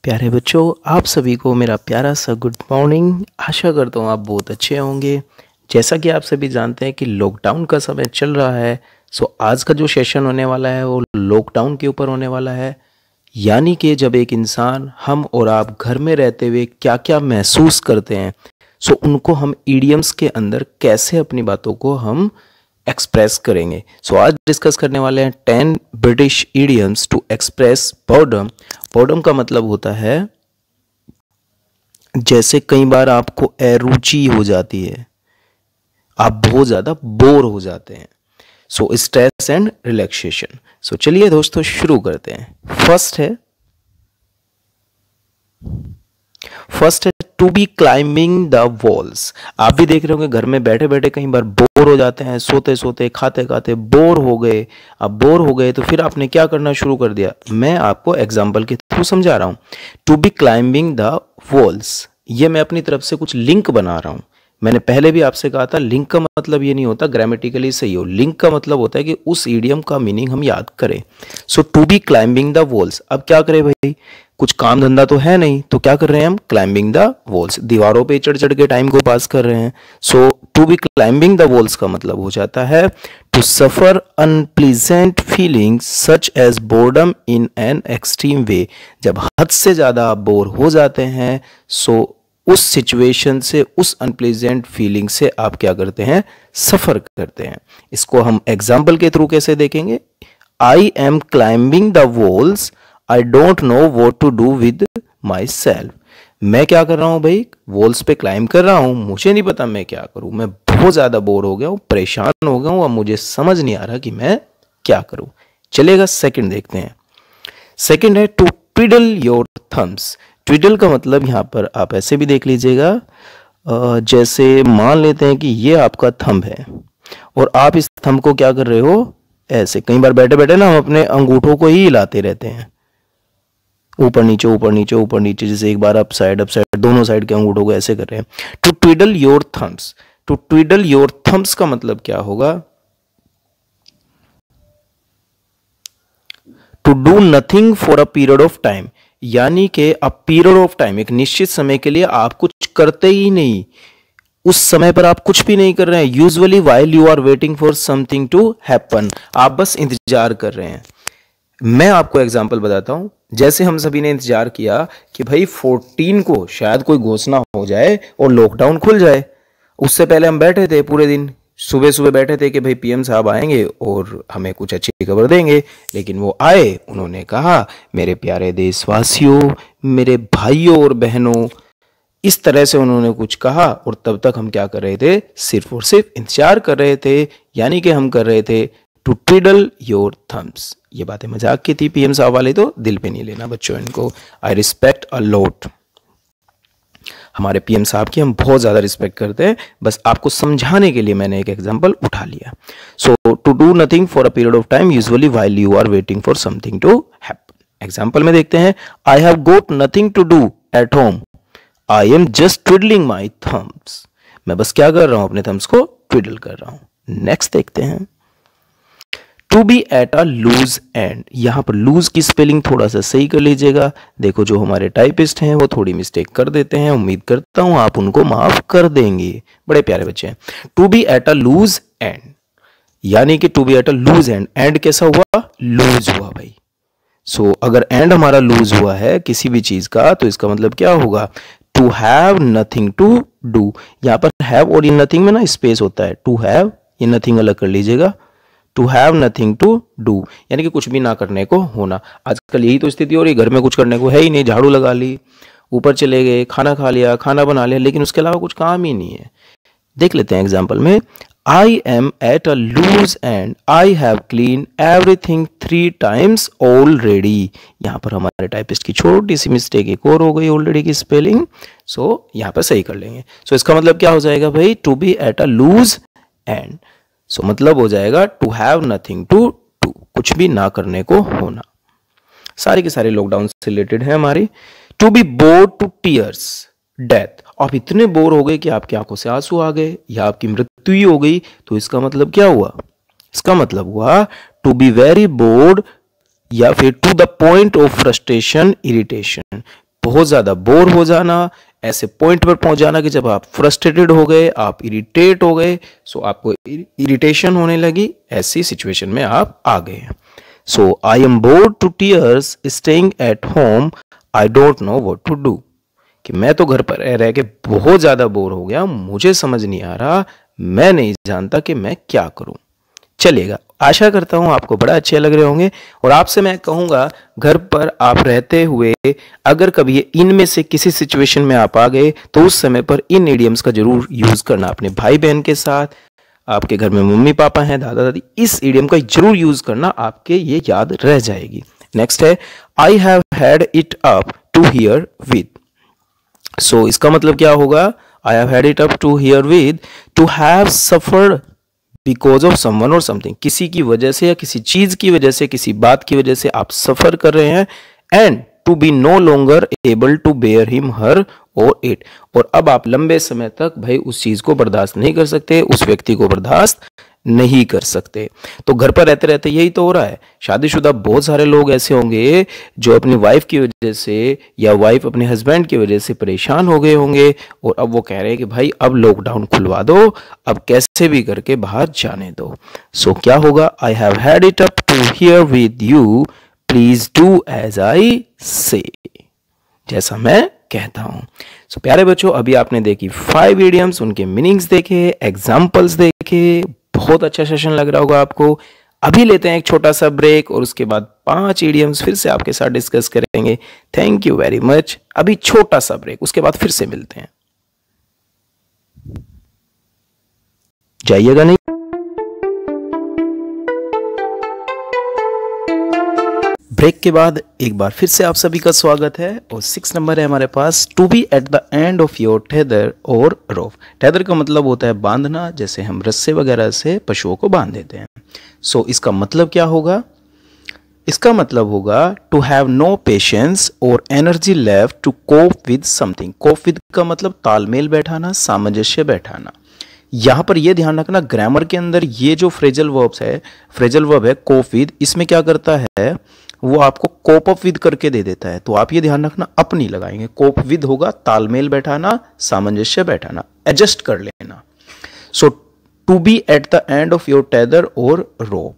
प्यारे बच्चों, आप सभी को मेरा प्यारा सा गुड मॉर्निंग। आशा करता हूँ आप बहुत अच्छे होंगे। जैसा कि आप सभी जानते हैं कि लॉकडाउन का समय चल रहा है, सो आज का जो सेशन होने वाला है वो लॉकडाउन के ऊपर होने वाला है। यानी कि जब एक इंसान, हम और आप घर में रहते हुए क्या क्या महसूस करते हैं, सो उनको हम ईडियम्स के अंदर कैसे अपनी बातों को हम एक्सप्रेस करेंगे। सो आज डिस्कस करने वाले हैं 10 British idioms to express boredom. Boredom का मतलब होता है जैसे कई बार आपको अरुचि हो जाती है, आप बहुत ज्यादा बोर हो जाते हैं। So stress and relaxation. So चलिए दोस्तों शुरू करते हैं। फर्स्ट है to be climbing the walls. आप भी देख रहे होंगे घर में बैठे बैठे कई बार बोर हो जाते हैं, सोते सोते खाते खाते बोर हो गए। अब बोर हो गए तो फिर आपने क्या करना शुरू कर दिया, मैं आपको एग्जांपल के थ्रू समझा रहा हूं। To be climbing the walls, ये मैं अपनी तरफ से कुछ लिंक बना रहा हूं। मैंने पहले भी आपसे कहा था लिंक का मतलब ये नहीं होता ग्रामेटिकली सही हो, लिंक का मतलब होता है कि उस ईडियम का मीनिंग हम याद करें। So to be climbing the walls, अब क्या करें भाई, कुछ काम धंधा तो है नहीं, तो क्या कर रहे हैं हम, क्लाइंबिंग द वॉल्स, दीवारों पे चढ़ चढ़ के टाइम को पास कर रहे हैं। So to be climbing the walls का मतलब हो जाता है to suffer unpleasant feelings such as boredom in an extreme way. जब हद से ज्यादा आप बोर हो जाते हैं, सो उस सिचुएशन से, उस अनप्लीजेंट फीलिंग से आप क्या करते हैं, सफर करते हैं। इसको हम एग्जाम्पल के थ्रू कैसे देखेंगे। I am climbing the walls, I don't know what to do with myself. मैं क्या कर रहा हूं भाई, वॉल्स पे क्लाइंब कर रहा हूं, मुझे नहीं पता मैं क्या करूं, मैं बहुत ज्यादा बोर हो गया हूं, परेशान हो गया हूं, अब मुझे समझ नहीं आ रहा कि मैं क्या करूं। चलेगा, सेकंड देखते हैं। सेकंड है टू ट्विडल योर थम्स। ट्विडल का मतलब यहां पर आप ऐसे भी देख लीजिएगा, जैसे मान लेते हैं कि ये आपका थंब है और आप इस थंब को क्या कर रहे हो, ऐसे कई बार बैठे बैठे ना हम अपने अंगूठों को ही हिलाते रहते हैं, ऊपर नीचे ऊपर नीचे ऊपर नीचे, जैसे एक बार अप साइड दोनों साइड के अंगूठों को ऐसे कर रहे हैं। To twiddle your thumbs, to twiddle your thumbs का मतलब क्या होगा, to do nothing for a period of time. यानी कि अ पीरियड ऑफ टाइम, एक निश्चित समय के लिए आप कुछ करते ही नहीं, उस समय पर आप कुछ भी नहीं कर रहे हैं। Usually while you are waiting for something to happen, आप बस इंतजार कर रहे हैं। मैं आपको एग्जांपल बताता हूं, जैसे हम सभी ने इंतजार किया कि भाई 14 को शायद कोई घोषणा हो जाए और लॉकडाउन खुल जाए। उससे पहले हम बैठे थे पूरे दिन, सुबह सुबह बैठे थे कि भाई पीएम साहब आएंगे और हमें कुछ अच्छी खबर देंगे। लेकिन वो आए, उन्होंने कहा मेरे प्यारे देशवासियों, मेरे भाइयों और बहनों, इस तरह से उन्होंने कुछ कहा और तब तक हम क्या कर रहे थे, सिर्फ और सिर्फ इंतजार कर रहे थे। यानी कि हम कर रहे थे टू ट्विडल योर थम्स। ये बातें मजाक की थी, पीएम साहब वाले तो दिल पे नहीं लेना बच्चों इनको। आई रिस्पेक्ट अ लॉट, हमारे पीएम साहब की हम बहुत ज्यादा रिस्पेक्ट करते हैं, बस आपको समझाने के लिए मैंने एक एग्जांपल उठा लिया। So to do nothing for a period of time usually while you are waiting for something to happen. Example में देखते हैं, I have got nothing to do at home, I am just twiddling my thumbs. मैं बस क्या कर रहा हूं, अपने थम्स को ट्विडल कर रहा हूं। नेक्स्ट देखते हैं, to be at a loose end. यहां पर लूज की स्पेलिंग थोड़ा सा सही कर लीजिएगा। देखो जो हमारे टाइपिस्ट हैं वो थोड़ी मिस्टेक कर देते हैं, उम्मीद करता हूं आप उनको माफ कर देंगे, बड़े प्यारे बच्चे हैं। To be at a loose end, यानी कि to be at a loose end, and कैसा हुआ, लूज हुआ भाई। सो अगर एंड हमारा लूज हुआ है किसी भी चीज का, तो इसका मतलब क्या होगा, to have nothing to do. यहां पर हैव और इन नथिंग में ना स्पेस होता है, टू हैव, ये नथिंग अलग कर लीजिएगा, to have nothing to do, यानी कि कुछ भी ना करने को होना। आजकल यही तो स्थिति हो रही, घर में कुछ करने को है ही नहीं, झाड़ू लगा ली, ऊपर चले गए, खाना खा लिया, खाना बना लिया, लेकिन उसके अलावा कुछ काम ही नहीं है। देख लेते हैं एग्जाम्पल में, I am at a loose end, I have clean everything 3 times already. यहां पर हमारे टाइपिस्ट की छोटी सी मिस्टेक एक और हो गई, ऑलरेडी की स्पेलिंग, सो यहां पर सही कर लेंगे। सो इसका मतलब क्या हो जाएगा भाई, to be at a loose end, so मतलब हो जाएगा to have nothing to do, कुछ भी ना करने को होना। सारे के सारे लॉकडाउन से रिलेटेड है हमारी। To be bored to tears death, आप इतने बोर हो गए कि आपकी आंखों से आंसू आ गए या आपकी मृत्यु ही हो गई, तो इसका मतलब क्या हुआ, इसका मतलब हुआ टू बी वेरी बोर्ड या फिर to the point of frustration irritation. बहुत ज़्यादा बोर हो जाना, ऐसे पॉइंट पर पहुंच जाना कि जब आप फ्रस्ट्रेटेड हो गए, आप इरिटेट हो गए, सो आपको इरिटेशन होने लगी, ऐसी सिचुएशन में आप आ गए। So I am bored to tears staying at home, I don't know what to do, कि मैं तो घर पर रह के बहुत ज़्यादा बोर हो गया, मुझे समझ नहीं आ रहा, मैं नहीं जानता कि मैं क्या करूं। चलिएगा, आशा करता हूं आपको बड़ा अच्छे लग रहे होंगे। और आपसे मैं कहूंगा, घर पर आप रहते हुए अगर कभी इनमें से किसी सिचुएशन में आप आ गए तो उस समय पर इन इडियम्स का जरूर यूज करना। अपने भाई बहन के साथ, आपके घर में मम्मी पापा हैं, दादा दादी, इस इडियम का जरूर यूज करना, आपके ये याद रह जाएगी। नेक्स्ट है, I have had it up to here with. So इसका मतलब क्या होगा? I have had it up to here with, to have suffered because of someone और समथिंग, किसी की वजह से या किसी चीज की वजह से, किसी बात की वजह से आप सफर कर रहे हैं। And to be no longer able to bear him her और इट, और अब आप लंबे समय तक भाई उस चीज को बर्दाश्त नहीं कर सकते, उस व्यक्ति को बर्दाश्त नहीं कर सकते। तो घर पर रहते रहते यही तो हो रहा है। शादीशुदा बहुत सारे लोग ऐसे होंगे जो अपनी वाइफ की वजह से या वाइफ अपने हस्बैंड की वजह से परेशान हो गए होंगे, और अब वो कह रहे हैं कि भाई अब लॉकडाउन खुलवा दो, अब कैसे भी करके बाहर जाने दो। सो क्या होगा? I have had it up to here with you, please do as I say, जैसा मैं कहता हूं। सो प्यारे बच्चों, अभी आपने देखी 5 इडियम्स, उनके मीनिंग्स देखे, एग्जाम्पल्स देखे, बहुत अच्छा सेशन लग रहा होगा आपको। अभी लेते हैं एक छोटा सा ब्रेक और उसके बाद 5 इडियम्स फिर से आपके साथ डिस्कस करेंगे। Thank you very much. अभी छोटा सा ब्रेक, उसके बाद फिर से मिलते हैं। जाइएगा नहीं। ब्रेक के बाद एक बार फिर से आप सभी का स्वागत है। और 6 नंबर है हमारे पास, to be at the end of your tether और रोप। टेदर का मतलब होता है बांधना, जैसे हम रस्से वगैरह से पशुओं को बांध देते हैं। सो इसका मतलब क्या होगा? इसका मतलब होगा टू हैव नो पेशेंस और energy left to cope with something. Cope with का मतलब तालमेल बैठाना, सामंजस्य बैठाना। यहां पर यह ध्यान रखना, ग्रामर के अंदर ये जो फ्रेजल वर्ब है कोप विद, इसमें क्या करता है वो आपको कोप अप विद करके दे देता है। तो आप ये ध्यान रखना, अप नहीं लगाएंगे। कोप विद होगा तालमेल बैठाना, सामंजस्य बैठाना, एडजस्ट कर लेना। So to be at the end of your tether और रोप,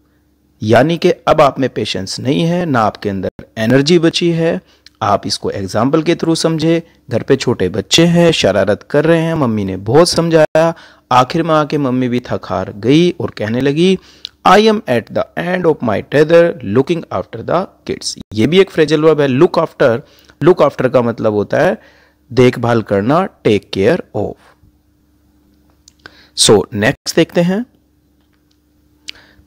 यानी कि अब आप में पेशेंस नहीं है, ना आपके अंदर एनर्जी बची है। आप इसको एग्जाम्पल के थ्रू समझे। घर पे छोटे बच्चे हैं, शरारत कर रहे हैं, मम्मी ने बहुत समझाया, आखिर में आके मम्मी भी थक हार गई और कहने लगी, I am at the end of my tether looking after the kids. ये भी एक फ्रेजल वर्ब है, लुक आफ्टर। लुक आफ्टर का मतलब होता है देखभाल करना, take care of. So next देखते हैं,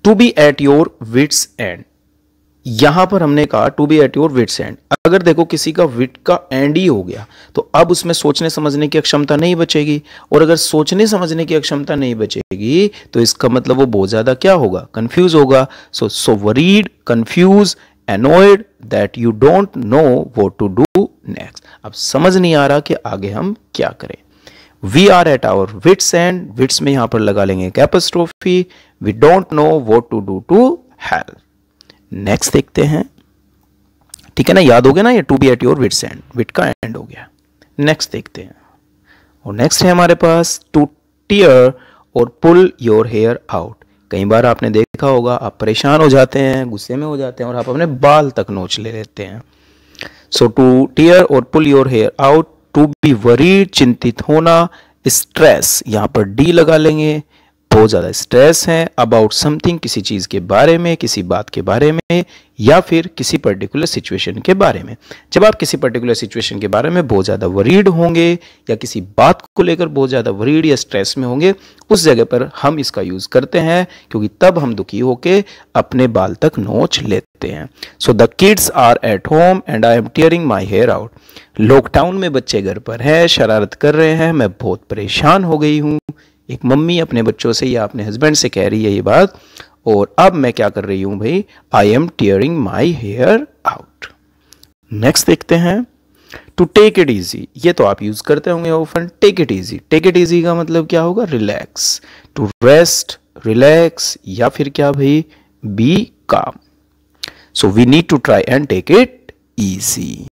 to be at your wits end. यहां पर हमने कहा to be at your wits end. अगर देखो किसी का विट का एंड ही हो गया तो अब उसमें सोचने समझने की क्षमता नहीं बचेगी, और अगर सोचने समझने की क्षमता नहीं बचेगी तो इसका मतलब वो बहुत ज्यादा क्या होगा? कंफ्यूज होगा। So worried, confuse, annoyed that you don't know what to do next. अब समझ नहीं आ रहा कि आगे हम क्या करें। We are at our wits end, wits में यहां पर लगा लेंगे catastrophe. We don't know what to do to help. Next देखते हैं, ठीक है ना, याद हो गया ना, ये to be at your wits end, wit का एंड हो गया। नेक्स्ट देखते हैं, और नेक्स्ट है हमारे पास टू टीयर और पुल योर हेयर आउट। कई बार आपने देखा होगा, आप परेशान हो जाते हैं, गुस्से में हो जाते हैं और आप अपने बाल तक नोच ले लेते हैं। सो टू टीयर और pull your hair out, to be worried, चिंतित होना, स्ट्रेस, यहां पर डी लगा लेंगे, बहुत ज़्यादा स्ट्रेस है, अबाउट समथिंग, किसी चीज़ के बारे में, किसी बात के बारे में, या फिर किसी पर्टिकुलर सिचुएशन के बारे में। जब आप किसी पर्टिकुलर सिचुएशन के बारे में बहुत ज़्यादा वरीड होंगे या किसी बात को लेकर बहुत ज़्यादा वरीड या स्ट्रेस में होंगे, उस जगह पर हम इसका यूज़ करते हैं, क्योंकि तब हम दुखी होकर अपने बाल तक नोच लेते हैं। So the kids are at home and I am tearing my hair out. Lockdown में बच्चे घर पर हैं, शरारत कर रहे हैं, मैं बहुत परेशान हो गई हूँ। एक मम्मी अपने बच्चों से या अपने हस्बैंड से कह रही है ये बात, और अब मैं क्या कर रही हूं भाई, I am tearing my hair out. Next देखते हैं, टू टेक इट इजी। ये तो आप यूज करते होंगे often, take it easy. Take it easy का मतलब क्या होगा? रिलैक्स, टू रेस्ट, रिलैक्स, या फिर क्या भाई, be calm. So we need to try and take it easy.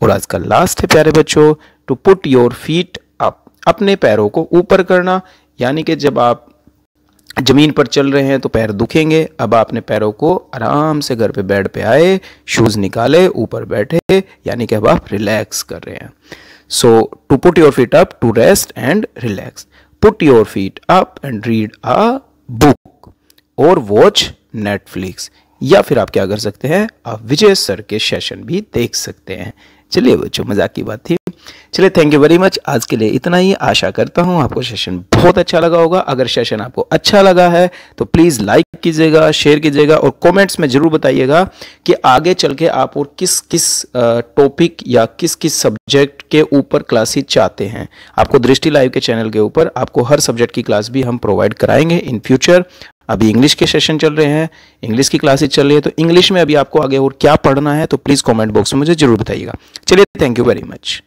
और आज का लास्ट है प्यारे बच्चों, to put your feet up, अपने पैरों को ऊपर करना, यानी कि जब आप जमीन पर चल रहे हैं तो पैर दुखेंगे। अब आप अपने पैरों को आराम से घर पे बेड पे आए, शूज निकाले, ऊपर बैठे, यानी कि अब आप रिलैक्स कर रहे हैं। So to put your feet up, to rest and relax. Put your feet up and read a book और वॉच नेटफ्लिक्स, या फिर आप क्या कर सकते हैं, आप विजय सर के सेशन भी देख सकते हैं। चलिए बच्चों, मजाक की बात थी। चलिए, थैंक यू वेरी मच। आज के लिए इतना ही। आशा करता हूं आपको सेशन बहुत अच्छा लगा होगा। अगर सेशन आपको अच्छा लगा है तो प्लीज़ लाइक कीजिएगा, शेयर कीजिएगा और कमेंट्स में ज़रूर बताइएगा कि आगे चल के आप और किस किस टॉपिक या किस किस सब्जेक्ट के ऊपर क्लासेस चाहते हैं। आपको दृष्टि लाइव के चैनल के ऊपर आपको हर सब्जेक्ट की क्लास भी हम प्रोवाइड कराएंगे इन फ्यूचर। अभी इंग्लिश के सेशन चल रहे हैं, इंग्लिश की क्लासेस चल रही है, तो इंग्लिश में अभी आपको आगे और क्या पढ़ना है तो प्लीज़ कमेंट बॉक्स में मुझे जरूर बताइएगा। चलिए, थैंक यू वेरी मच।